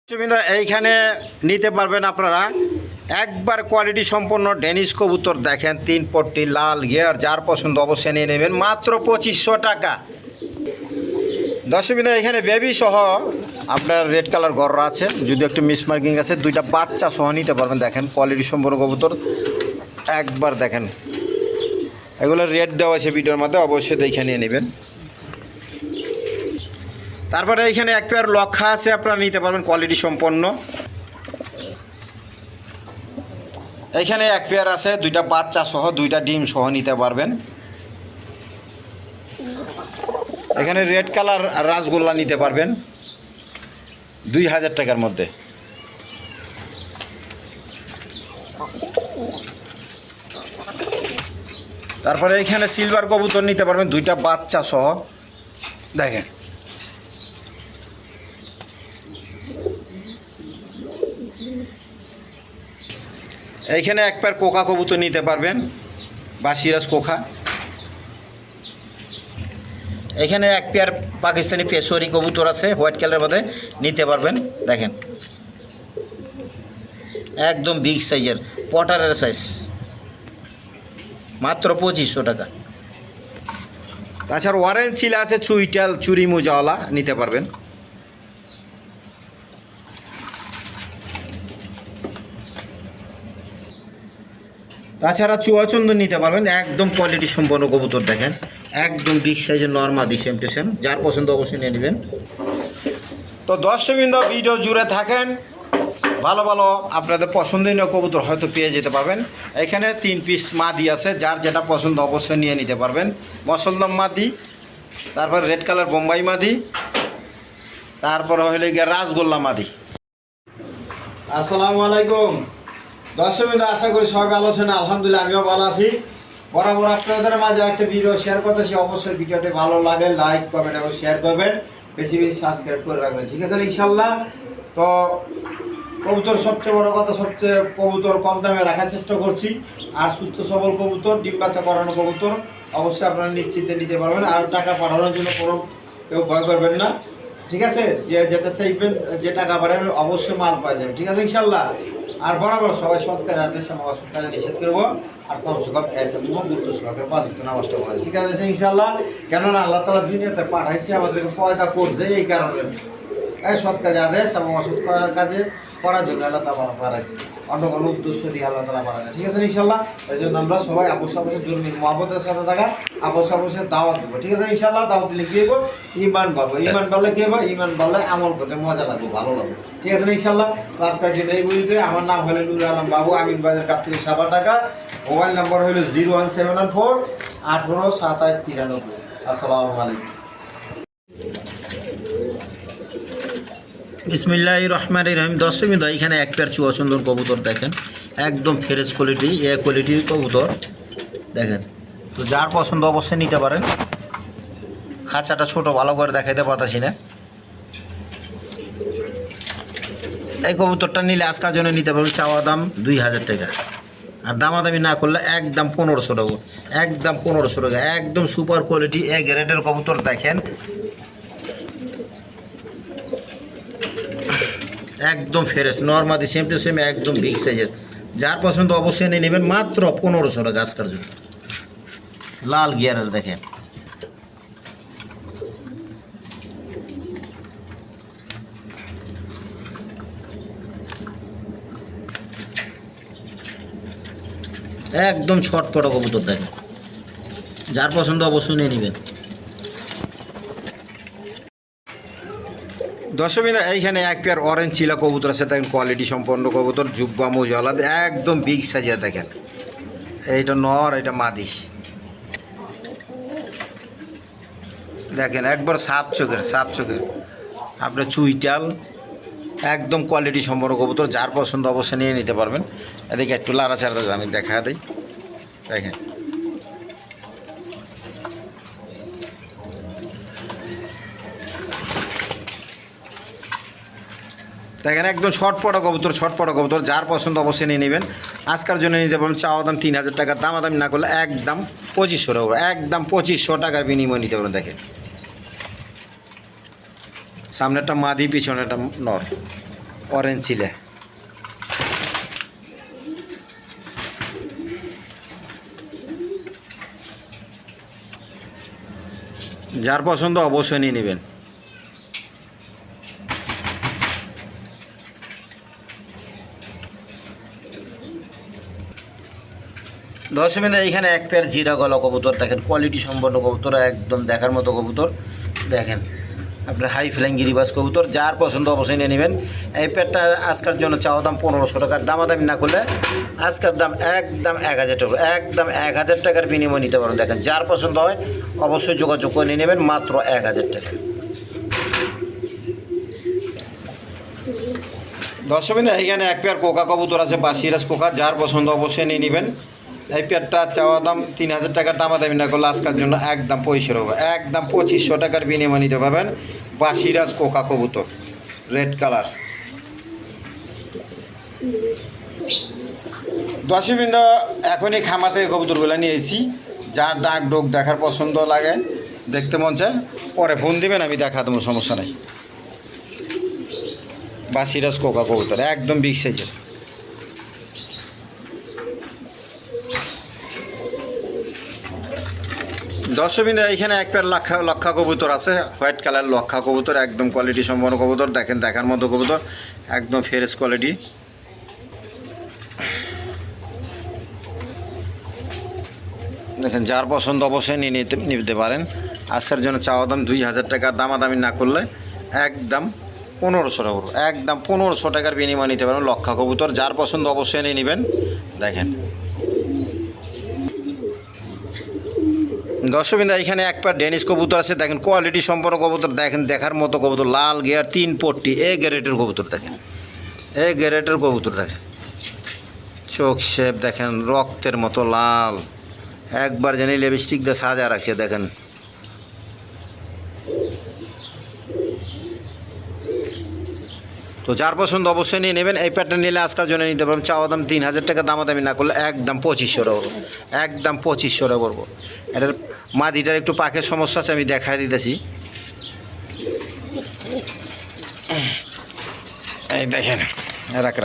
এইখানে নিতে পারবেন আপনারা একবার কোয়ালিটি সম্পন্ন ডেনিশ কবুতর। দেখেন 3 পট্টি লাল গিয়ার, যার পছন্দ অবশ্যই নিয়ে নেবেন মাত্র 2500 টাকা। দর্শকবৃন্দ এখানে বেবি সহ আপনার রেড কালার গররা আছে, যদি একটু মিসমার্কিং আছে, 2টা বাচ্চা সহ নিতে পারবেন। দেখেন কোয়ালিটি সম্পন্ন কবুতর একবার দেখেন, এগুলো রেট দেওয়া আছে ভিডিওর মধ্যে, অবশ্যই দেখে নিয়ে নেবেন। তারপরে এইখানে এক পেয়ার লক্ষা আছে, আপনারা নিতে পারবেন কোয়ালিটি সম্পন্ন। এইখানে এক পেয়ার আছে, 2টা বাচ্চা সহ, 2টা ডিম সহ নিতে পারবেন। এখানে রেড কালার রাসগোল্লা নিতে পারবেন 2000 টাকার মধ্যে। তারপরে এইখানে সিলভার কবুতর নিতে পারবেন 2টা বাচ্চা সহ। দেখেন এইখানে এক পেয়ার কোকা কবুতর নিতে পারবেন, বাসিরাজ কোকা। এখানে এক পেয়ার পাকিস্তানি পেশোয়ারি কবুতর আছে হোয়াইট কালারের মধ্যে, নিতে পারবেন। দেখেন একদম বিগ সাইজের পটারের সাইজ, মাত্র 2500 টাকা। তাছাড়া অরেঞ্জ চিলা আছে, চুইটাল চুরি মোজাওয়ালা, নিতে পারবেন। তাছাড়া চুয়াচন্দন নিতে পারবেন, একদম কোয়ালিটি সম্পন্ন কবুতর। দেখেন একদম বিগ সাইজের নর্মাদি সেম টু সেম, যার পছন্দ অবশ্যই নিয়ে নেবেন। তো দর্শকবৃন্দ ভিডিও জুড়ে থাকেন, ভালো ভালো আপনাদের পছন্দনীয় কবুতর হয়তো পেয়ে যেতে পারবেন। এখানে 3 পিস মাদি আছে, যার যেটা পছন্দ অবশ্যই নিয়ে নিতে পারবেন। মসলদম মাদি, তারপর রেড কালার বোম্বাই মাদি, তারপর হইলে গিয়ে রাসগোল্লা মাদি। আসসালামু আলাইকুম দর্শকবৃন্দ, আশা করি সবাই ভালো আছেন। আলহামদুলিল্লাহ আমিও ভালো আছি। বরাবর আপনাদের মাঝে একটা ভিডিও শেয়ার করতেছি, অবশ্যই ভিডিওটি ভালো লাগে লাইক কমেন্ট এবং শেয়ার করবেন, বেশি বেশি সাবস্ক্রাইব করে রাখবেন, ঠিক আছে ইনশাল্লাহ। তো কবুতর সবচেয়ে বড় কথা, সবচেয়ে কবুতর কম দামে রাখার চেষ্টা করছি। আর সুস্থ সবল কবুতর, ডিম বাচ্চা করানো কবুতর অবশ্যই আপনারা নিশ্চিন্তে নিতে পারবেন। আর টাকা পাঠানোর জন্য কোনো কেউ ভয় করবেন না, ঠিক আছে। যে যেটা চাইবেন, যে টাকা পাঠাবেন অবশ্যই মাল পাওয়া যাবে, ঠিক আছে ইনশাল্লাহ। আর বরাবর সবাই সৎ কাজে হাতের সামনে অসৎ কাজে নিষেধ করবো। আর কমসে কম গুরুত্ব সহকারে 5 ওয়াক্ত নামাজটা পড়ে, ঠিক আছে ইনশাল্লাহ। কেননা আল্লাহ তাআলা দুনিয়াতে পাঠাইছে, আমাদেরকে পয়দা করছে এই কারণে, সৎ কাজে আদেশ এবং অসৎ কাজে করার জন্য আল্লাহ তাআলা পাঠাইছে, অন্য কোনো উদ্দেশ্য দিয়ে আল্লাহ তাআলা পাঠাইছে, ঠিক আছে ইনশাল্লাহ। এই জন্য আমরা সবাই আপোষ আপোষের জরুরি মহব্বতের সাথে থাকা, আপোষ আপোষের দাওয়াত দেবো, ঠিক আছে ইনশাল্লাহ। দাওয়াত দিলে কী হবো? ইমান পাবো। ইমান পারলে কী হবে? ইমান পারলে আমল করতে মজা লাগবে, ভালো লাগবে, ঠিক আছে ইনশাল্লাহ। আজকের জন্য এই বইতে আমার নাম হলো নুর আলম বাবু, আমিন বাজার কাপ্তানি সাবা টাকা। মোবাইল নাম্বার হলো 01714 18 27 93। আসসালামু আলাইকুম। বিসমিল্লাহির রহমানির রহিম। দর্শকবৃন্দ এখানে এক পেয়ার চুয়াচন্দন কবুতর দেখেন, একদম ফ্রেশ কোয়ালিটি, এ কোয়ালিটির কবুতর দেখেন। তো যার পছন্দ অবশ্যই নিতে পারেন। খাঁচাটা ছোট, ভালো করে দেখাইতে পারতাছি না। এই কবুতরটা নিলে আজকের জন্য নিতে পারবেন, চাওয়া দাম 2000 টাকা। আর দামাদামি না করলে একদম 1500 টাকা, একদম 1500 টাকা। একদম সুপার কোয়ালিটি এ গ্রেডের কবুতর দেখেন, একদম ফ্রেশ নর্মাদি সেম টু সেম, একদম বিগ সাইজের। যার পছন্দ অবশ্যই নিয়ে নেবেন, মাত্র 1500 টাকা আজকের জন্য। লাল গিয়ারের দেখেন, একদম ছটপট কবুতর দেখেন, যার পছন্দ অবশ্যই নিয়ে নেবেন। দর্শকবৃন্দ এইখানে এক পেয়ার অরেঞ্জ চিলা কবুতর আছে, দেখেন কোয়ালিটি সম্পন্ন কবুতর, জুব্বা মোজাওয়ালা, একদম বিগ সাইজের। দেখেন এইটা নর, এটা মাদি, দেখেন একবার সাপ চোখের, সাপ চোখের আপনার চুইটাল, একদম কোয়ালিটি সম্পন্ন কবুতর। যার পছন্দ অবশ্যই নিয়ে নিতে পারবেন। এদিকে একটু লাড়াচাড়া আমি দেখা দিই, দেখেন দেখেন একদম ছটপটা কবুতর, ছটপটা কবুতর। যার পছন্দ অবশ্যই নিয়ে নেবেন। আজকের জন্য নিতে পারবেন, চাওয়া দাম 3000 টাকা, দামাদামি না করলে একদম 2500 টাকা, একদম 2500 টাকার বিনিময় নিতে পারবেন। দেখেন সামনেটা মাদি, পিছনেটা নর। অরেঞ্জ চিলে। যার পছন্দ অবশ্যই নিয়ে নেবেন। দর্শক এইখানে এক পেয়ার জিরা গলা কবুতর দেখেন, কোয়ালিটি সম্পন্ন কবুতর, একদম দেখার মতো কবুতর। দেখেন আপনার হাই ফ্লাইং গিরিবাজ কবুতর, যার পছন্দ অবশ্যই নিয়ে নেবেন। এই পেয়ারটা আজকের জন্য চাওয়া দাম 1500 টাকার, দামাদামি না করলে আজকের দাম একদম 1000 টাকা, একদম 1000 টাকার বিনিময় নিতে পারেন। দেখেন যার পছন্দ হয় অবশ্যই যোগাযোগ করে নিয়ে নেবেন, মাত্র 1000 টাকা। দর্শক এইখানে এক পেয়ার কোকা কবুতর আছে, বাসিরাজ কোকা, যার পছন্দ অবশ্যই নিয়ে নেবেন। এই পেয়ারটা চাওয়া দাম 3000 টাকার, দামাদামি না করলে আজকের জন্য একদম 2500 হবে, একদম 2500 টাকার বিনিময় নিতে পারবেন। বাসিরাজ কোকা কবুতর, রেড কালার। দর্শকবৃন্দ এখনই খামার থেকে কবুতরগুলো নিয়ে এসেছি, যার ডাক ডোক দেখার পছন্দ লাগে, দেখতে মন চায় পরে ফোন দিবেন, আমি দেখা দেবো, সমস্যা নাই। বাসিরাজ কোকা কবুতর একদম বিগ সাইজের। দর্শকবৃন্দ এইখানে এক পেয়ার লক্ষা কবুতর আছে, হোয়াইট কালার লক্ষা কবুতর, একদম কোয়ালিটি সম্পন্ন কবুতর। দেখেন দেখার মতো কবুতর, একদম ফ্রেশ কোয়ালিটি। দেখেন যার পছন্দ অবশ্যই নিয়ে নিতে পারেন। আজকের জন্য চাওয়া দাম 2000 টাকা, দামাদামি না করলে একদম 1500 টাকা, একদম 1500 টাকার বিনিময় নিতে পারেন লক্ষা কবুতর। যার পছন্দ অবশ্যই নিয়ে নেবেন। দেখেন দর্শকবৃন্দ এখানে এক পেয়ার ডেনিশ কবুতর আছে, দেখেন কোয়ালিটি সম্পন্ন কবুতর, দেখেন দেখার মতো কবুতর, লাল গিয়ার 3 পট্টি, এ গ্রেডের কবুতর। দেখেন এ গ্রেডের কবুতর, দেখেন চোখ শেপ দেখেন রক্তের মতো লাল, একবার জানি লিপস্টিক দিয়ে সাজা রাখছে। দেখেন তো যার পছন্দ অবশ্যই নিয়ে নেবেন। এই প্যাটার্ন নিলে আজকের জন্য নিতে পারবেন। চাওয়া দাম 3000 টাকা, দামাদামি না করলে একদম 2500 টাকা করবো, একদম 2500 টাকা করবো। এটার মাদিটার একটু পাখের সমস্যা আছে, আমি দেখাই দিতেছি। এই দেখেন রাখ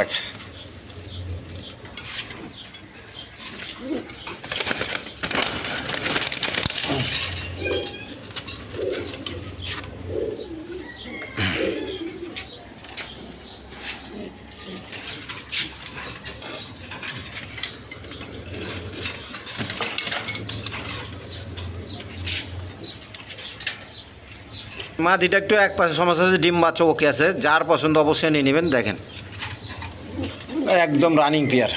মাদিটা একটু এক পাশে সমস্যা আছে, ডিম বাচ্চা ওকে আছে, যার পছন্দ অবশ্যই নিয়ে নেবেন। দেখেন একদম রানিং পেয়ার।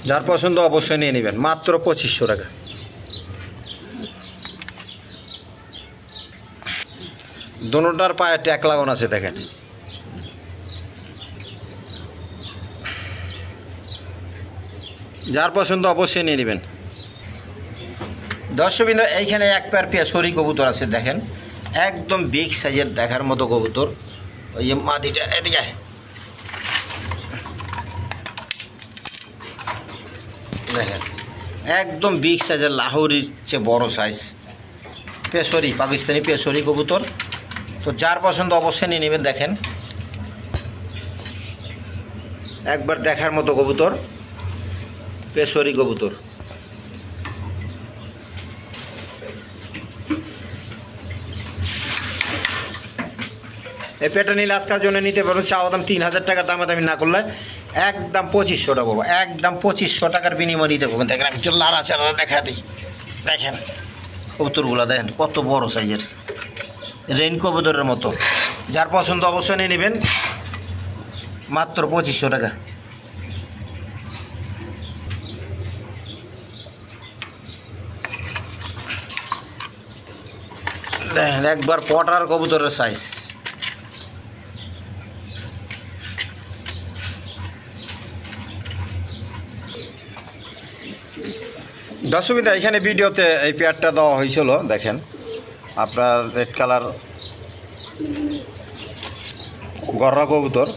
যার পছন্দ অবশ্যই নিয়ে নেবেন, মাত্র 2500 টাকা। দোনোটার পায়ে ট্যাগ লাগানো আছে, দেখেন যার পছন্দ অবশ্যই নিয়ে নেবেন। দর্শকবৃন্দ এইখানে এক পেয়ার পেশরি কবুতর আছে, দেখেন একদম বিগ সাইজের, দেখার মতো কবুতর। ওই যে মাদিটা এদিকে, দেখেন একদম বিগ সাইজের, লাহোরির চেয়ে বড় সাইজ পেশরি, পাকিস্তানি পেশরি কবুতর। তো যার পছন্দ অবশ্যই নিয়ে নেবেন। দেখেন একবার দেখার মতো কবুতর, পেশরি কবুতর। এই পেটা নিলে আজকের জন্য নিতে পারবেন। চাওয়া দাম 3000 টাকা, দামাদামি না করলে একদম 2500 টাকা পাবো, একদম 2500 টাকার বিনিময় নিতে পারবেন। দেখেন আমি চল লাড়া চাড়া দেখা দিই। দেখেন কবুতরগুলো দেখেন কত বড় সাইজের, রেইন কবুতরের মতো। যার পছন্দ অবশ্যই নিয়ে নেবেন, মাত্র 2500 টাকা। দেখেন একবার পটার কবুতরের সাইজ। দর্শকবৃন্দ এখানে ভিডিওতে এই পেয়ারটা দেওয়া হয়েছিল, দেখেন আপনার রেড কালার গররা কবুতর।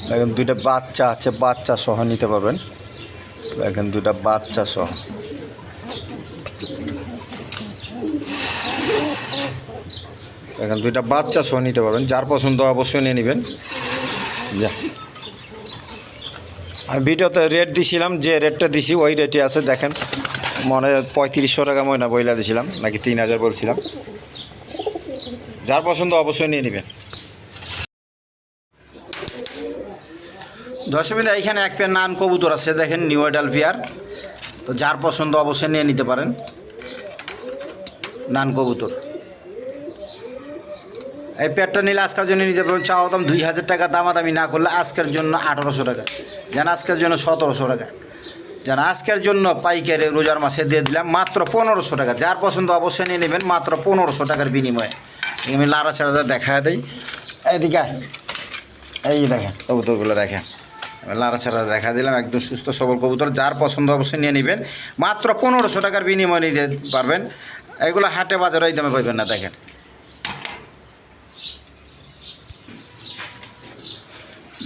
দেখেন দুইটা বাচ্চা আছে, বাচ্চা সহ নিতে পারবেন। দেখেন দুইটা বাচ্চা সহ। এখন দুইটা বাচ্চা সহ নিতে পারবেন, যার পছন্দ অবশ্যই নিয়ে নেবেন। যা আমি ভিডিওতে রেট দিছিলাম, যে রেটটা দিছি ওই রেটে আছে দেখেন, মনে 3500 টাকা ময়না বইলা দিছিলাম, নাকি 3000 বলছিলাম। যার পছন্দ অবশ্যই নিয়ে নেবেন। দর্শকবৃন্দ, এইখানে এক পেয়ার নান কবুতর আছে দেখেন, নিউ অ্যাডাল্ট পেয়ার। তো যার পছন্দ অবশ্যই নিয়ে নিতে পারেন নান কবুতর। এই পেয়ারটা নিলে আজকের জন্য নিতে পারবেন, চাওয়া দাম 2000 টাকা, দামাদামি না করলে আজকের জন্য 1800 টাকা, যেন আজকের জন্য 1700 টাকা, যেন আজকের জন্য পাইকারি রোজার মাসে দিয়ে দিলাম মাত্র 1500 টাকা। যার পছন্দ অবশ্যই নিয়ে নেবেন মাত্র 1500 টাকার বিনিময়ে। আমি লারা ছাড়া দেখা দিই, এইদিকে এই দেখেন কবুতরগুলো দেখেন, লারা ছাড়া দেখা দিলাম, একদম সুস্থ সবল কবুতর। যার পছন্দ অবশ্যই নিয়ে নেবেন মাত্র 1500 টাকার বিনিময়ে নিতে পারবেন। এগুলো হাটে বাজারে এই দামে পাইবেন না। দেখেন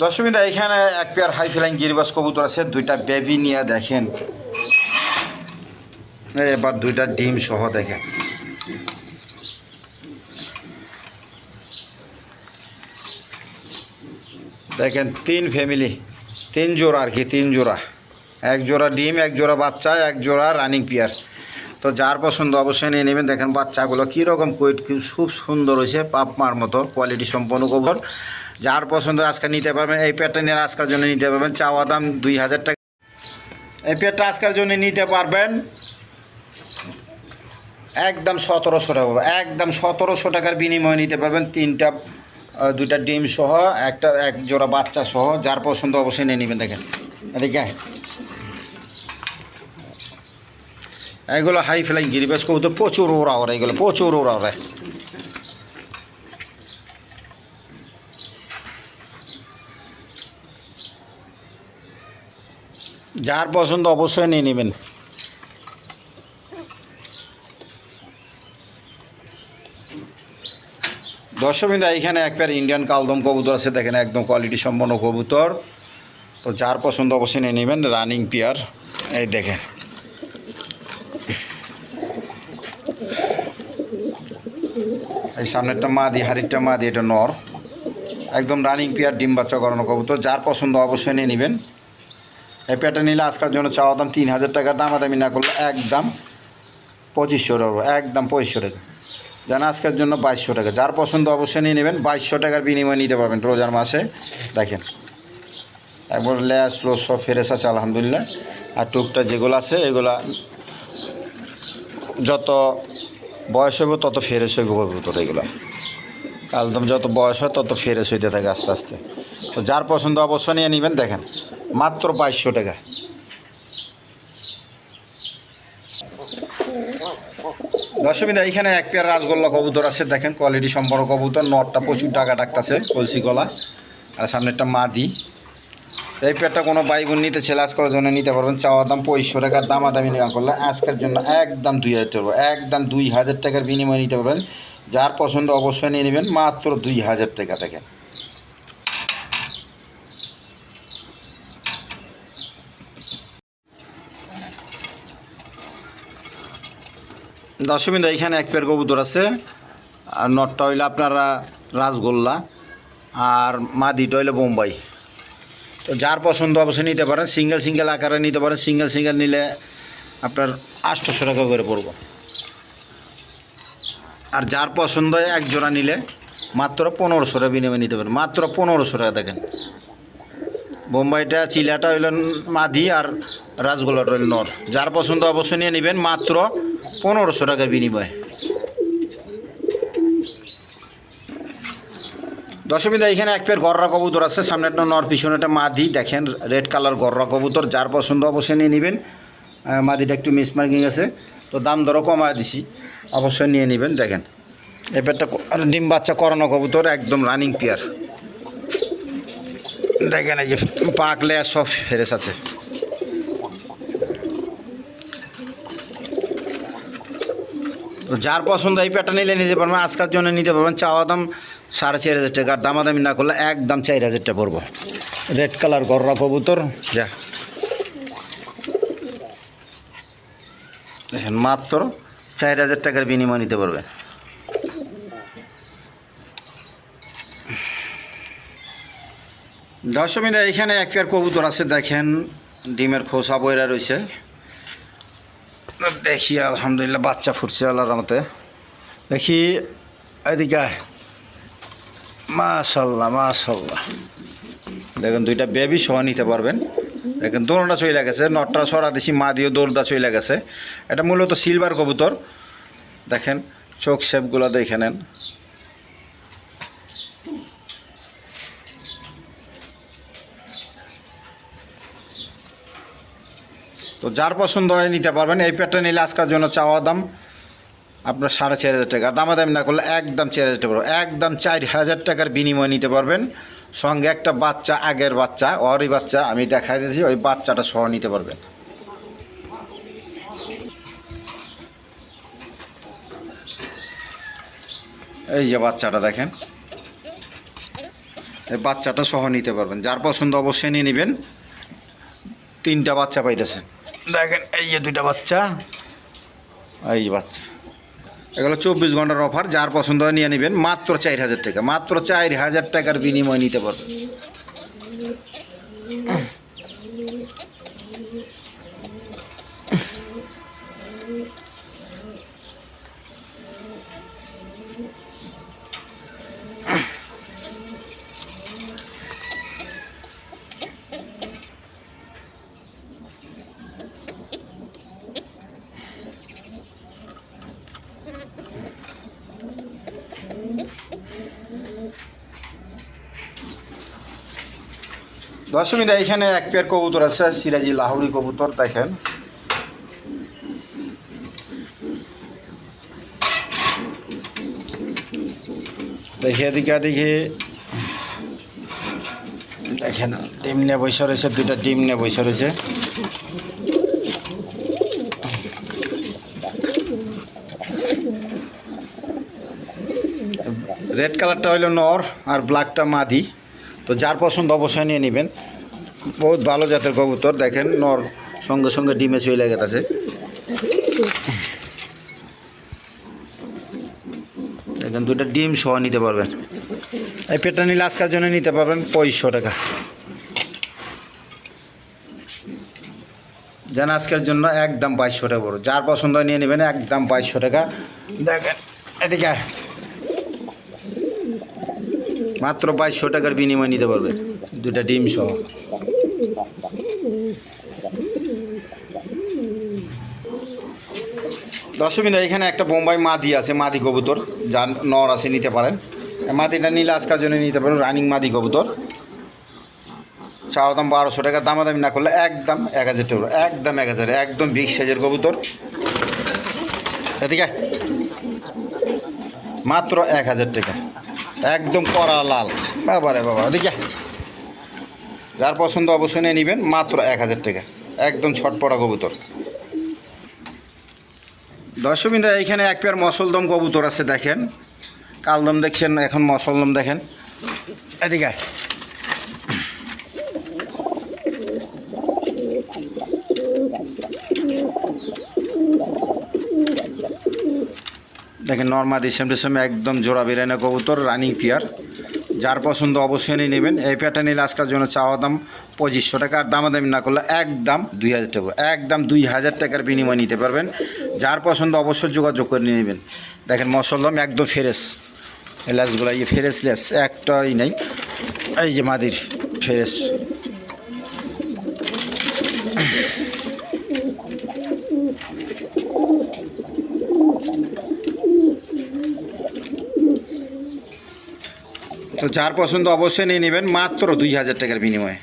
দর্শকবৃন্দ, এখানে এক পেয়ার হাই ফ্লাইং গিরিবাস কবুতর আছে, দুইটা বেবি নিয়ে দেখেন, এবার দুইটা ডিম সহ দেখেন। দেখেন 3 ফ্যামিলি, 3 জোড়া আর কি, 3 জোড়া, 1 জোড়া ডিম, 1 জোড়া বাচ্চা, 1 জোড়া রানিং পেয়ার। তো যার পছন্দ অবশ্যই নিয়ে নেবেন। দেখেন বাচ্চাগুলো কীরকম কোয়েট, খুব সুন্দর হয়েছে, পাপমার মতো কোয়ালিটি সম্পন্ন কবুতর। যার পছন্দ আজকে নিতে পারবেন। এই পেয়ারটা নিয়ে আজকের জন্য নিতে পারবেন, চাওয়া দাম 2000 টাকা। এই পেয়ারটা আজকের জন্য নিতে পারবেন একদম 1700 টাকা, একদম 1700 টাকার বিনিময়ে নিতে পারবেন। দুইটা ডিম সহ, 1 জোড়া বাচ্চা সহ। যার পছন্দ অবশ্যই নিয়ে নেবেন। দেখেন এদিকে এগুলো হাই ফ্লাইং গিরিবাস কবুতর, প্রচুর ওরা ওরা, এগুলো প্রচুর ওরা ওরা। যার পছন্দ অবশ্যই নিয়ে নেবেন। দর্শকবৃন্দ, এখানে এক পেয়ার ইন্ডিয়ান কালদম কবুতর আছে দেখেন, একদম কোয়ালিটি সম্পন্ন কবুতর। তো যার পছন্দ অবশ্যই নিয়ে নেবেন, রানিং পেয়ার। এই দেখেন এই সামনেরটা মাদি, হাড়িরটা মাদি, এটা নর, একদম রানিং পেয়ার, ডিম বাচ্চা করানো কবুতর। যার পছন্দ অবশ্যই নিয়ে নেবেন। এই পেয়ারটা নিলে আজকের জন্য চাওয়া দাম 3000 টাকা, দামাদামি না করলে একদম 2500 টাকা, একদম 2500 টাকা, যেন আজকের জন্য 2200 টাকা। যার পছন্দ অবশ্যই নিয়ে নেবেন, 2200 টাকার বিনিময়ে নিতে পারবেন রোজার মাসে। দেখেন একবার ল্যাস লো সব ফেরেস আছে আলহামদুলিল্লাহ। আর টুকটা যেগুলো আছে এগুলা যত বয়স হইব তত ফেরেস হইব কবুতর। এগুলো একদম যত বয়স হয় তত ফেরেস হইতে থাকে আস্তে আস্তে। তো যার পছন্দ অবশ্যই নিয়ে নেবেন। দেখেন মাত্র 2200 টাকা। দর্শকবৃন্দ, এইখানে এক পেয়ার রাজগোল্লা কবুতর আছে দেখেন, কোয়ালিটি সম্পন্ন কবুতর। নটটা প্রচুর টাকা ডাকতেছে, কলসি গলা, আর সামনে একটা মাদি। এই পেয়ারটা কোনো ভাই বোন নিতে ছেলে আজ করার জন্য নিতে পারবেন, চাওয়া দাম 2500 টাকার, দামাদামি না করলে আজকের জন্য একদম 2000 টাকা, একদম 2000 টাকার বিনিময়ে নিতে পারবেন। যার পছন্দ অবশ্যই নিয়ে নেবেন মাত্র 2000 টাকা। দেখেন দর্শকবৃন্দ, এইখানে এক পেয়ার কবুতর আছে, আর নটটা হইলে আপনারা রাজগোল্লা, আর মাদিটা হইলে বোম্বাই। তো যার পছন্দ অবশ্যই নিতে পারেন, সিঙ্গেল আকারে নিতে পারেন। সিঙ্গেল নিলে আপনার 800 টাকা করে পড়ব। আর যার পছন্দ 1 জোড়া নিলে মাত্র 1500 টাকা বিনিময়ে নিতে পারেন, মাত্র 1500 টাকা। দেখেন বোম্বাইটা, চিলাটা হইল মাদি, আর রাজগোল্লাটা হইল নর। যার পছন্দ অবশ্যই নিয়ে নেবেন মাত্র 1500 টাকার বিনিময়ে। দর্শকবৃন্দ, এখানে এক পেয়ার গররা কবুতর আছে, সামনে একটা নর, পিছনে একটা মাদি। দেখেন রেড কালার গররা কবুতর। যার পছন্দ অবশ্যই নিয়ে নেবেন। মাদিটা একটু মিসমার্কিং আছে, তো দাম দরও কমায় দিছি, অবশ্যই নিয়ে নেবেন। দেখেন এই পেয়ারটা ডিম বাচ্চা করানো কবুতর, একদম রানিং পেয়ার। দেখেন এই যে পাকলে সব ফেরেস আছে। তো যার পছন্দ এই পেয়ারটা নিলে নিতে পারবেন, আজকের জন্য নিতে পারবেন। চাওয়া দাম 4500 টাকা, আর দামাদামি না করলে একদম 4000 টাকা পড়বো। রেড কালার গররা কবুতর। যা দেখেন মাত্র 4000 টাকার বিনিময়ে নিতে পারবেন। দর্শকবৃন্দ এখানে এক পেয়ার কবুতর আছে দেখেন, ডিমের খোসা বইরা রয়েছে। দেখি আলহামদুলিল্লাহ বাচ্চা ফুটছে আল্লাহর রহমতে। দেখি এদিকে, মাশাল্লাহ মাশাল্লাহ, দেখেন দুইটা বেবি সহ নিতে পারবেন। দেখেন দোলনা চলে গেছে, নটটা সরা দিছি, মা দিয়ে দৌড়দা চলে গেছে। এটা মূলত সিলভার কবুতর। দেখেন চোখ শেপগুলো দেখে নেন। তো যার পছন্দ হয় নিতে পারবেন। এই পেয়ারটা নিলে আজকের জন্য চাওয়া দাম আপনার 4,500 টাকা, দামাদামি না করলে একদম 4,000 টাকা, একদম 4,000 টাকার বিনিময়ে নিতে পারবেন। সঙ্গে একটা বাচ্চা, আগের বাচ্চা, ওরই বাচ্চা আমি দেখাই দিয়েছি, ওই বাচ্চাটা সহ নিতে পারবেন। এই যে বাচ্চাটা দেখেন, এই বাচ্চাটা সহ নিতে পারবেন। যার পছন্দ অবশ্যই নিয়ে নেবেন। 3টা বাচ্চা পাইতেছেন দেখেন, এই যে 2টা বাচ্চা, এই বাচ্চা, এগুলো 24 ঘন্টার অফার। যার পছন্দ হয় নিয়ে নেবেন। মাত্র 4,000 টাকা, মাত্র 4,000 টাকার বিনিময়ে নিতে পারবেন। দর্শকবৃন্দ এখানে এক পেয়ার কবুতর আছে, সিরাজি লাহোরি কবুতর দেখেন। দেখে এদিকে দেখেন ডিম নিয়ে বসে রয়েছে, 2টা ডিম নিয়ে বসে রয়েছে। রেড কালারটা হইল নর আর ব্ল্যাকটা মাদি। তো যার পছন্দ অবশ্যই নিয়ে নেবেন। বহুত ভালো জাতের কবুতর। দেখেন নর সঙ্গে সঙ্গে ডিমে চলে গেছে। দেখেন 2টা ডিম সহ নিতে পারবেন। এই পেটটা নিলে আজকের জন্য নিতে পারবেন 2500 টাকা। যেন আজকের জন্য একদম 2200 টাকা পড়ো। যার পছন্দ নিয়ে নেবেন, একদম 2200 টাকা। দেখেন এদিকে মাত্র 2200 টাকার বিনিময়ে নিতে পারবেন 2টা ডিম সহ। দর্শকবৃন্দ এখানে একটা বোম্বাই মাদি আছে, মাদি কবুতর, যার নর আছে নিতে পারেন। মাদিটা নিলে আজকের জন্য নিতে পারেন, রানিং মাদি কবুতর। চাওয়া দাম 1200 টাকা, দামাদামি না করলে একদম 1000 টাকা, একদম 1000, একদম বিগ সাইজের কবুতর। এদিকে মাত্র 1000 টাকা, একদম কড়া লাল। বাবারে বাবা, এদিকে যার পছন্দ অবশ্যই নিয়ে নেবেন। মাত্র 1000 টাকা, একদম ছটপটা কবুতর। দর্শকবৃন্দ এইখানে এক পেয়ার মসলদম কবুতর আছে দেখেন। কালদম দেখছেন, এখন মসলদম দেখেন। এদিকে দেখেন নর্মাদি সেম একদম জোড়া বেরানো কবুতর, রানিং পেয়ার। যার পছন্দ অবশ্যই নিয়ে নেবেন। এই পেয়ারটা নিলে আজকের জন্য চাওয়া দাম 2500 টাকা, আর দামাদামি না করলে একদম 2000 টাকা, একদম 2000 টাকার বিনিময়ে নিতে পারবেন। যার পছন্দ অবশ্যই যোগাযোগ করে নিয়ে নেবেন। দেখেন মসলদম একদম ফ্রেশ, লেসগুলো এই ফ্রেশ লেস একটাই নেই। এই যে মাদির ফ্রেশ। তো যার পছন্দ অবশ্যই নিয়ে নেবেন, মাত্র 2000 টাকার বিনিময়ে।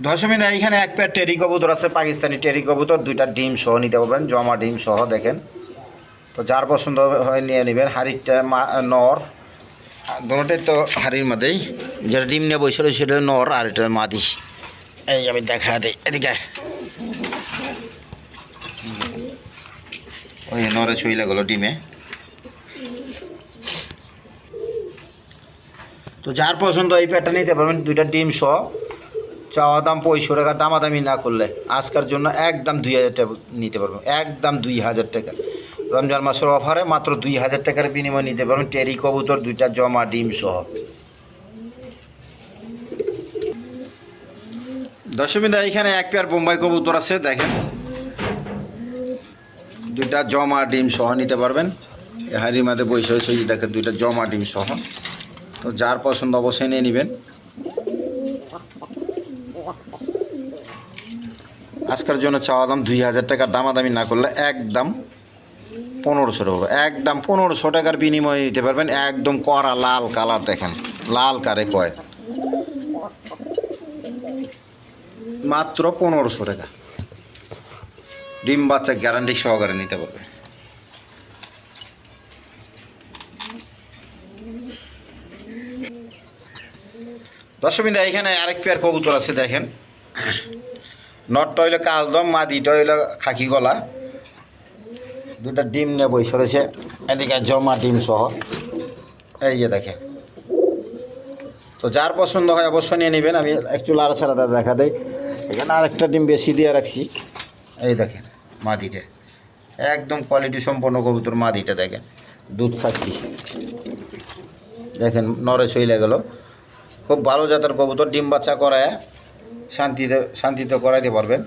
দর্শকবৃন্দ এইখানে এক পেয়ার টেরি কবুতর আছে, পাকিস্তানি টেরি কবুতর, 2টা ডিম সহ নিতে পারবেন, জমা ডিম সহ। দেখেন তো যার পছন্দ হয় নিয়ে নেবেন। হাড়িটা নর, দুটোটাই তো হাড়ির মধ্যেই। যেটা ডিম নিয়ে বসে রয়েছে সেটা নর, আর এটা মাদি। এই আমি দেখা দিই, এদিকে ওই নরে চইলা গেলো ডিমে। তো যার পছন্দ এই পেয়ারটা নিতে পারবেন, 2টা ডিম সহ। চাওয়া দাম 2500 টাকা, দামাদামি না করলে আজকের জন্য একদম 2000 টাকা নিতে পারবেন, একদম 2000 টাকা। রমজান মাসের অফারে মাত্র 2000 টাকার বিনিময়ে নিতে পারবেন টেরি কবুতর, 2টা জমা ডিম সহ। দর্শকবৃন্দ, এখানে এক পেয়ার বোম্বাই কবুতর আছে, দেখেন 2টা জমা ডিম সহ নিতে পারবেন। হাড়ির মধ্যে বসে হয়েছে, দেখেন 2টা জমা ডিম সহ। তো যার পছন্দ অবশ্যই নিয়ে নেবেন। আজকের জন্য চাওয়া দাম 2000 টাকার, দামাদামি না করলে একদম 1500 টাকা, একদম 1500 টাকার বিনিময়ে নিতে পারবেন। একদম কড়া লাল কালার, দেখেন লাল কারে কয়, মাত্র 1500 টাকা। ডিম বাচ্চা গ্যারান্টি সহকারে নিতে পারবে। দর্শকবৃন্দ, এখানে আরেক পেয়ার কবুতর আছে, দেখেন নটটা হইলো কালদম, মাদিটা হইলো খাকি গলা। 2টা ডিম নিয়ে বসে রয়েছে, এদিকে জমা ডিম সহ, এই যে দেখেন। তো যার পছন্দ হয় অবশ্যই নিয়ে নেবেন। আমি একটু লাড়া ছাড়া দেখা দেয়, এখানে আরেকটা ডিম বেশি দিয়ে রাখছি, এই দেখেন মাদিটা একদম কোয়ালিটি সম্পন্ন কবুতর। মাদিটা দেখেন দুধ খাচ্ছি, দেখেন নরে চইলে গেল। খুব ভালো জাতের কবুতর, ডিম বাচ্চা করায় শান্তিতে করাইতে পারবেন।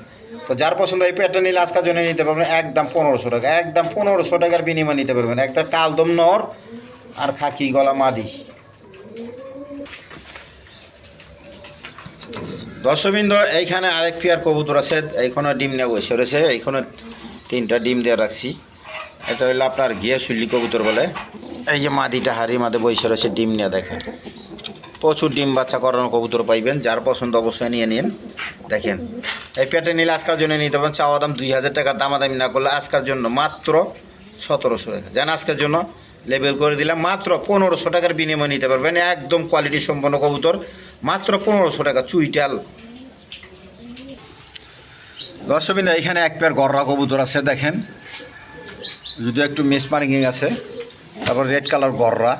তো যার পছন্দ এই পেয়ারটা নিলে আজকের জন্য নিতে পারবেন একদম 1500 টাকা, একদম 1500 টাকার বিনিময়ে নিতে পারবেন। একটা কালদম নর আর খাকি গলা মাদি। দর্শকবৃন্দ, এইখানে আরেক পেয়ার কবুতর আছে, এইখানে ডিম নিয়ে বসে রয়েছে। এইখানে 3টা ডিম দিয়ে রাখছি। এটা হইলো আপনার ঘিয়ে শুল্লি কবুতর বলে। এই যে মাদিটা হাড়ির মাঝে বসে রয়েছে ডিম নিয়ে, দেখেন প্রচুর ডিম বাচ্চা করানো কবুতর পাইবেন। যার পছন্দ অবশ্যই নিয়ে নিন। দেখেন এই পেয়ারটা নিলে আজকের জন্য নিতে পারেন। চাওয়া দাম 2000 টাকা, দামাদামি না করলে আজকের জন্য মাত্র 1700 টাকা। যেন আজকের জন্য লেবেল করে দিলাম, মাত্র 1500 টাকার বিনিময়ে নিতে পারবেন। একদম কোয়ালিটি সম্পন্ন কবুতর, মাত্র 1500 টাকা চুইটাল। দর্শকবৃন্দ, এখানে এক পেয়ার গররা কবুতর আছে, দেখেন যদিও একটু মিস মার্কিং আছে। তারপর রেড কালার গররা,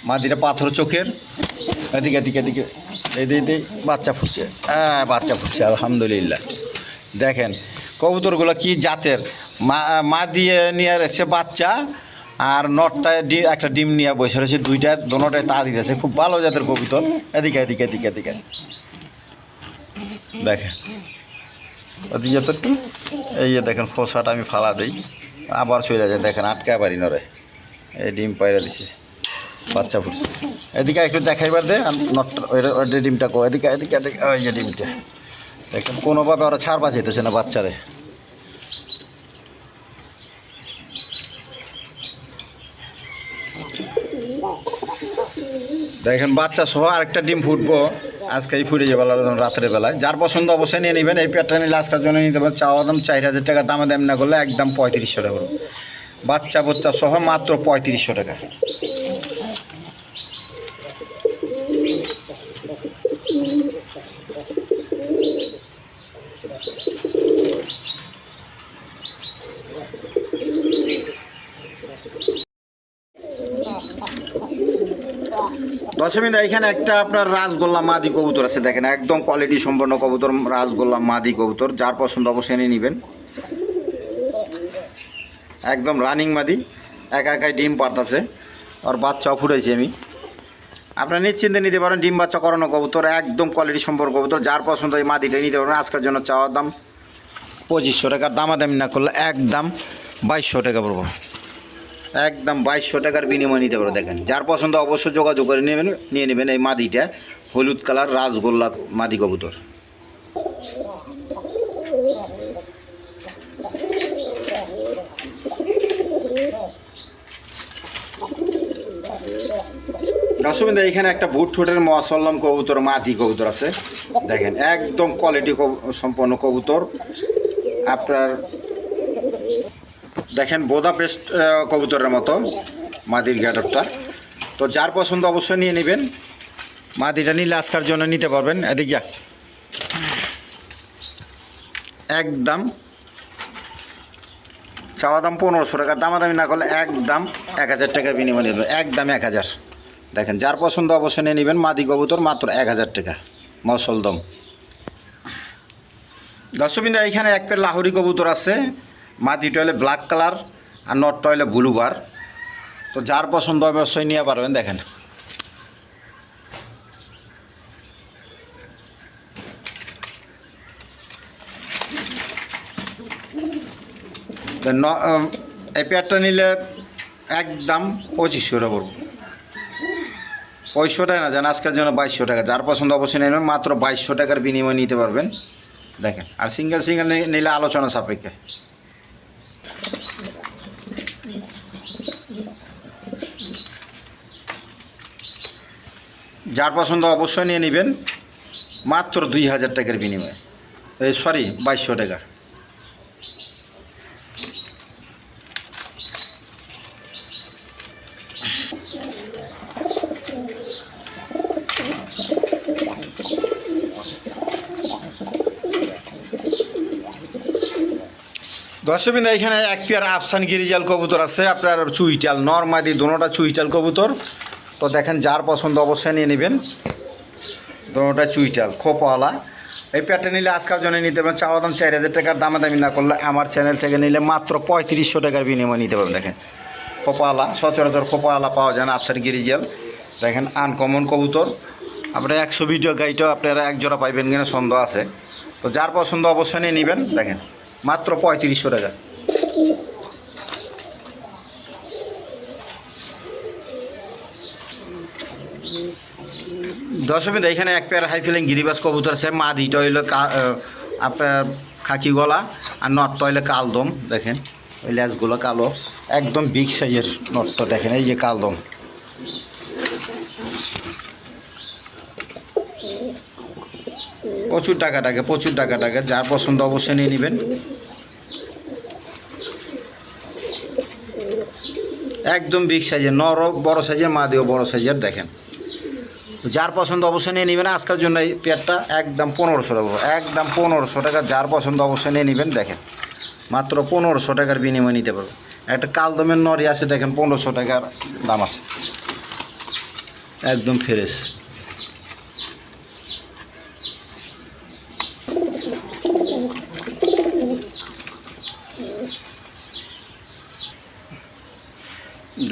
মাদিটা পাথর চোখের। এদিকে এদিকে এদিকে এই বাচ্চা ফুটছে, হ্যাঁ বাচ্চা ফুটছে আলহামদুলিল্লাহ। দেখেন কবুতরগুলো কি জাতের, মা দিয়ে নিয়ে এসেছে বাচ্চা, আর নটটায় একটা ডিম নিয়ে বসে রয়েছে। দোনোটায় তা দিতেছে, খুব ভালো জাতের কবুতর। এদিকে এদিকে এদিকে এদিকে দেখেন ওদিকে তো একটু, এই যে দেখেন ফোসাটা আমি ফালা দিই, আবার চলে যায়, দেখেন আটকা পারি নরে। এই ডিম পায়রা দিছে, বাচ্চা ফুটছে। এদিকে একটু দেখাইবার দে নটটা, ওই ডিমটা কো, এদিকে এদিকে এদিকে, ওই যে ডিমটা দেখেন কোনোভাবে ওরা ছাড়বা যেতেছে না বাচ্চারে। দেখেন বাচ্চা সহ আরেকটা ডিম ফুটবো, আজকেই ফুটে যাবে রাত্রে বেলায়। যার পছন্দ অবশ্যই নিয়ে নেবেন। এই পেয়ারটা নিলে আজকের জন্য নিতে পারেন। চাওয়া দাম 4000 টাকা, দামে দাম না করলে একদম 3500 টাকা, বাচ্চা সহ মাত্র 3500 টাকা। দর্শকবৃন্দ, এখানে একটা আপনার রাজগোল্লা মাদি কবুতর আছে, দেখেন একদম কোয়ালিটি সম্পন্ন কবুতর, রাজগোল্লা মাদি কবুতর। যার পছন্দ অবশ্যই নিয়ে নেবেন। একদম রানিং মাদি, একা একাই ডিম পারতাছে, আর বাচ্চাও ফুটাইছি আমি। আপনারা নিশ্চিন্তে নিতে পারেন। ডিম বাচ্চা করানো কবুতর, একদম কোয়ালিটি সম্পন্ন কবুতর। যার পছন্দ এই মাদিটা নিতে পারবেন। আজকের জন্য চাওয়ার দাম 2500 টাকা, দামাদামি না করলে একদম 2200 টাকা পড়বো। একদম 2200 টাকার বিনিময় নিতে পারো। দেখেন যার পছন্দ অবশ্যই যোগাযোগ করে নিয়ে নেবেন এই মাদিটা, হলুদ কালার রাজগোল্লা মাদি কবুতর। দর্শকবৃন্দ, এখানে একটা বুট ঠোঁটের মসল্লম কবুতর মাদি কবুতর আছে, দেখেন একদম কোয়ালিটি সম্পন্ন কবুতর। আপনার দেখেন বোদাপেস্ট কবুতরের মতো মাদির গ্যাটআপটা। তো যার পছন্দ অবশ্যই নিয়ে নেবেন। মাদিটা নিলে আজকের জন্য নিতে পারবেন। এদিক যা, একদম চাওয়া দাম 1500 টাকা, দামাদামি না করলে একদম 1000 টাকার বিনিময় নেবেন, একদম 1000। দেখেন যার পছন্দ অবশ্যই নিয়ে নেবেন। মাদি কবুতর মাত্র 1000 টাকা মসলদম। দর্শকবৃন্দ, এখানে এক পেয়ার লাহোরি কবুতর আছে, মাটিটা হলে ব্ল্যাক কালার আর নটটা হলে ব্লু বার। তো যার পছন্দ হবে অবশ্যই নিয়ে পারবেন। দেখেন এই পেয়ারটা নিলে একদম 2500 টাকা পড়ব। 2500 টাকা না জান, আজকের জন্য 2200 টাকা। যার পছন্দ অবশ্যই নেবেন, মাত্র 2200 টাকার বিনিময়ে নিতে পারবেন। দেখেন, আর সিঙ্গেল সিঙ্গেল নিলে আলোচনা সাপেক্ষে। যার পছন্দ অবশ্যই নিয়ে নেবেন, মাত্র 2000 টাকার বিনিময়ে, সরি 2200 টাকা। দর্শকবৃন্দ, এখানে এক পেয়ার আফসান গিরিজাল কবুতর আছে আপনার, চুইটাল নরমাদি দোনোটা চুইটাল কবুতর। তো দেখেন, যার পছন্দ অবশ্যই নিয়ে নেবেন। দোনোটা চুইটাল খোপাওয়ালা। এই পেয়ারটা নিলে আজকাল জন্য নিতে পারবেন। চাওয়া দাম 4000 টাকার, দামাদামি না করলে আমার চ্যানেল থেকে নিলে মাত্র 3500 টাকার বিনিময়ে নিতে পারবেন। দেখেন খোপাওয়ালা, সচরাচর খোপাওয়ালা পাওয়া যায় না আফসান গিরিজাল। দেখেন আনকমন কবুতর। আপনার 100 ভিডিও গাড়িটাও আপনারা এক জোড়া পাইবেন কিনা সন্দেহ আছে। তো যার পছন্দ অবশ্যই নিয়ে নেবেন। দেখেন মাত্র 3500 টাকা। দর্শকবৃন্দ, এখানে এক পেয়ার হাই ফিলিং গিরিবাস কবুতর আছে। মাদিটা হইলো আপনার খাকি গলা আর নটটা হইলে কালদম। দেখেন ওই ল্যাসগুলো কালো, একদম বিগ সাইজের নটটা। দেখেন এই যে কালদম। প্রচুর টাকা টাকা। যার পছন্দ অবশ্যই নিয়ে নেবেন। একদম বিগ সাইজের, নরও বড় সাইজের, মাদিও বড় সাইজের। দেখেন যার পছন্দ অবশ্যই নিয়ে নেবেন। আজকের জন্য এই পেয়ারটা একদম 1500 টাকা, একদম 1500 টাকা। যার পছন্দ অবশ্যই নিয়ে নেবেন। দেখেন মাত্র 1500 টাকার বিনিময়ে নিতে পারবেন। একটা কালদমের নরি আছে, দেখেন 1500 টাকার দাম আছে, একদম ফ্রেশ।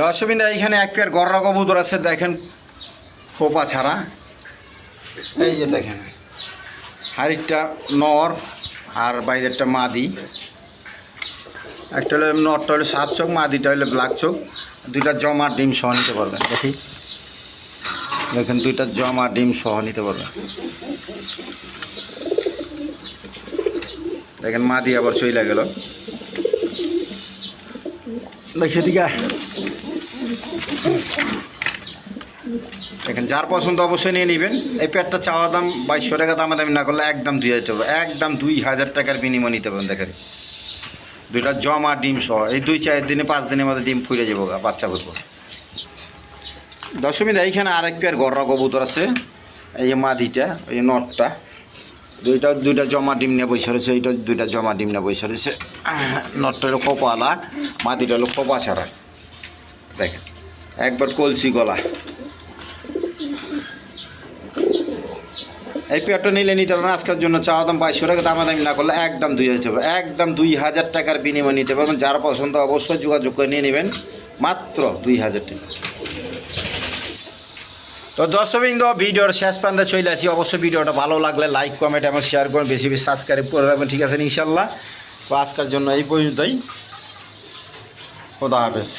দর্শকবৃন্দ, এইখানে এক পেয়ার গররা কবুতর আছে। দেখেন খোপা ছাড়া। এই যে দেখেন, হাড়িটা নর আর বাইরেরটা মাদি। একটা হলো নরটা হলো 7 চোখ, মাদিটা হলো ব্ল্যাক চোখ। দুইটা জমা ডিম সহ নিতে পারবেন। দেখেন দুইটা জমা ডিম সহ নিতে পারবেন। দেখেন মাদি আবার চইলা গেল। সেদিকে দেখেন, যার পছন্দ অবশ্যই নিয়ে নেবেন। এই পেয়ারটা চাওয়া দাম 2200 টাকা, দামাদামি না করলে একদম 2000 টাকা, একদম 2000 টাকার বিনিময় নিতে পারেন। দেখেন দুইটা জমা ডিম সহ, এই 2-4 দিনে 5 দিনের মধ্যে ডিম ফুলে যাবো, বাচ্চা করবো। দর্শকবৃন্দ, এইখানে আরেক পেয়ার গররা কবুতর আছে। এই যে মাদিটা, এই যে নটটা, দুইটা জমা ডিম নিয়ে বসে রয়েছে। এইটা দুইটা জমা ডিম নিয়ে বসে রয়েছে। নটটা হলো খোপাওয়ালা, মাদিটা হলো খোপা ছাড়া। দেখেন একবার কলসি গলা। এই পেয়ারটা নিলে নিতে পারবেন। আজকের জন্য চাওয়া দাম 2200 টাকা, দামাদামি না করলে একদম 2000 টাকা, একদম 2000 টাকার বিনিময়ে নিতে পারবেন। যার পছন্দ অবশ্যই যোগাযোগ করে নিয়ে নেবেন, মাত্র 2000 টাকা। তো দর্শকবৃন্দ, ভিডিওর শেষ প্রান্তে চলে আসি। অবশ্যই ভিডিওটা ভালো লাগলে লাইক কমেন্ট এবং শেয়ার করুন, বেশি বেশি সাবস্ক্রাইব করে রাখবেন। ঠিক আছে ইনশাল্লাহ। তো আজকের জন্য এই পর্যন্তই। খোদা হাফেজ।